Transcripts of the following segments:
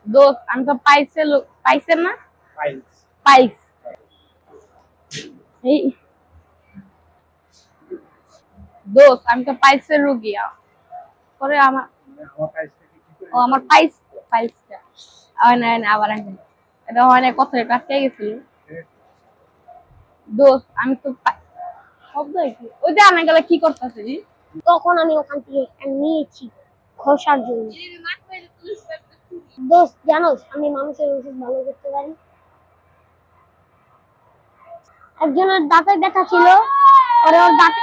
দোস্ত আমি তো পাইছে না পাইলস। পাইস এই দোস্ত আমি তো পাইলসের রোগী পরে আমার আমার পাইলসটা কি ঠিক করে ও আমার পাইলসটা না আবার একদম এটা হয় না কত কাটতে গেছিল দোস্ত আমি তো শব্দ কি ওইটা আমি গেলে কি করতেছি তখন আমি ওখান থেকে নিয়েছি খসার জন্য। দোস্ত জানোস আমি মানুষের ওষুধ ভালো করতে পারি। একজনের দাঁতে ব্যথা ছিল, পরে ওর দাঁতে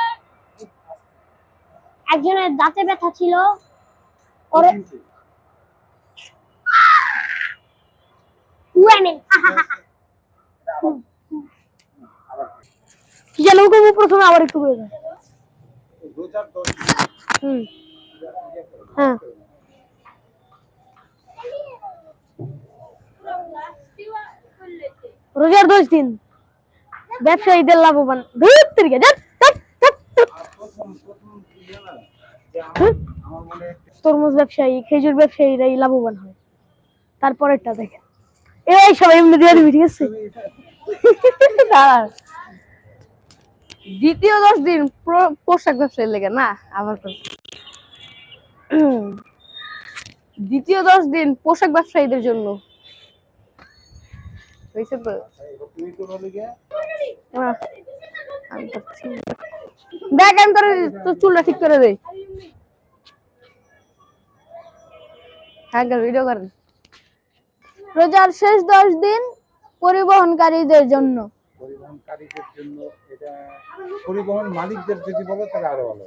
একজনের দাঁতে ব্যথা ছিল, পরে কি জানো প্রথমে আবার একটু করে দাও। হ্যাঁ রোজার 10 দিন ব্যবসায়ীদের লাভবান। তরমুজ ব্যবসায়ী, খেজুর ব্যবসায়ীরাই লাভবান হয়। তারপরেরটা দেখেন, এই সবাই এমনি দিয়ে দিবি, ঠিক আছে? দ্বিতীয় 10 দিন পোশাক ব্যবসায়ী লেগে না আবার দ্বিতীয় 10 দিন পোশাক ব্যবসায়ীদের জন্য হয়েছে তো দেখ আমি তোর চুলটা ঠিক করে দেই। হ্যাঁ ভিডিও করেন। রোজার শেষ 10 দিন পরিবহনকারীদের জন্য। পরিবহনকারীদের জন্য এটা পরিবহন মালিকদের যদি বলো তাহলে আরো ভালো।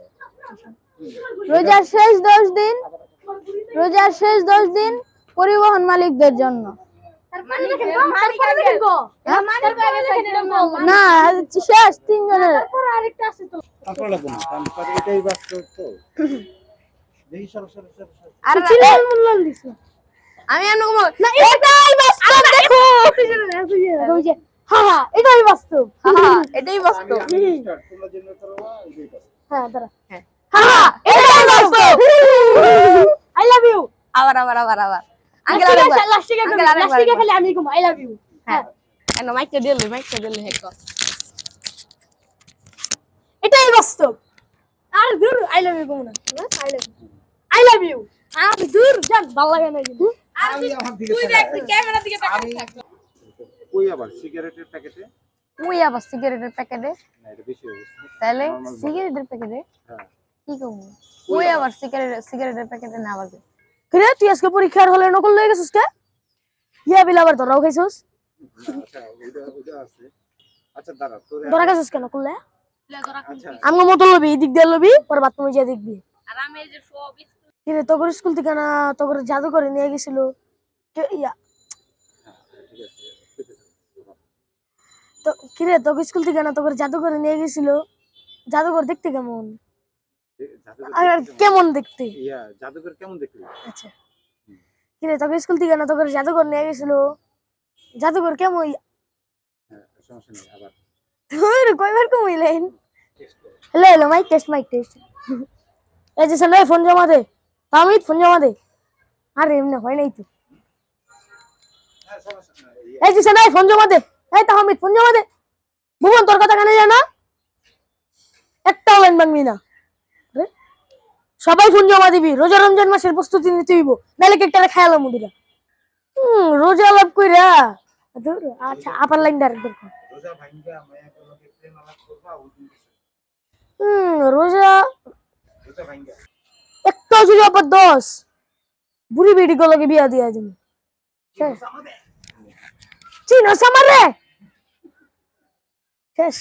রোজার শেষ 10 দিন পরিবহন মালিকদের জন্য। না শেষ 3 জনের। আরেকটা আছে তো, তারপর লাগবে না, কারণ এটাই বাস্তব তো। দেখি সর। আরে আমি এমন না এটাই বাস্তব। দেখো ওই যে হ্যাঁ এটাই বাস্তব, এটাই বাস্তব। তোমরা জেনে করবা এটাই বাস্তব। হ্যাঁ দাঁড়া, হ্যাঁ এটাই বাস্তব। I love you. আবার আঙ্কেল লাস্টিকে খালি আমি কম আই লাভ ইউ। হ্যাঁ এনো মাইকটা দিলে হেক এটাই বাস্তব। আর দূর আই লাভ ইউ কোন না, আই লাভ ইউ আর দূর যাক ভালো লাগে না কিন্তু। আমি আমার দিকে তুই দেখ, তুই ক্যামেরার দিকে তাকিয়ে থাক। কই আবার সিগারেটের প্যাকেটে? মুই আবার সিগারেটের প্যাকেটে? না এটা বেশি হয়ে গেছে। তাহলে সিগারেটের প্যাকেটে? হ্যাঁ কি কমু? মুই আবার সিগারেটের প্যাকেটে না আবার কিরে তুই আজকে পরীক্ষার হলে নকল লয়ে গেছিস কে? ইয়া বিল আবার ধরাও খাইছিস? আচ্ছা ওইটা আছে। আচ্ছা দাঁড়া তোর ধরা গেছিস কেন করলে? আচ্ছা আমগো মত লবি দিক দিয়ে লবি পরে বাদ তুমি যা দেখবি। আর আমি এই যে সব কিরে তোর স্কুল থেকে না তোর জাদু করে নিয়ে গেছিল কে ইয়া? ঠিক আছে তো কিরে তোর স্কুল থেকে না তোর জাদু করে নিয়ে গেছিল? জাদুঘর দেখতে কেমন? আর কেমন দেখতে? ইয়া জাদুঘর কেমন দেখতে? আচ্ছা কিরে তোর স্কুল থেকে না তোর জাদুঘর নিয়ে গেছিল? জাদুঘর কেমন? হ্যাঁ সমস্যা নেই আবার তোর কয়বার কইলেন? হ্যালো মাইক টেস্ট এই যে সামনে ফোন জমা দে। তামিদ ফোন জমা দে। আরে এমনি হয় নাই তো। হ্যাঁ সমস্যা নেই এই যে সামনে ফোন জমা দে। এই তামিদ ফোন জমা দে। ভুবন তোর কথা কানে যায় না? একটা লাইন ভাঙবি না। সবাই ফোন জমা দিবি, রোজা রমজান মাসের প্রস্তুতি নিতে হইব, নাহলে কেকটা খায়ালো মুদিরা। রোজা লাভ কইরা আচ্ছা আপার লাইন ডাইরেক্ট দেখো। রোজা ভাঙ্গা মায়া করবে প্রেম আলাপ করবা ওই দিন রোজা ভাঙ্গা একটা যদি আবার 10 বুড়ি বেডি গুলোকে বিয়া দিয়া যাবে। চিনো সামারে শেষ।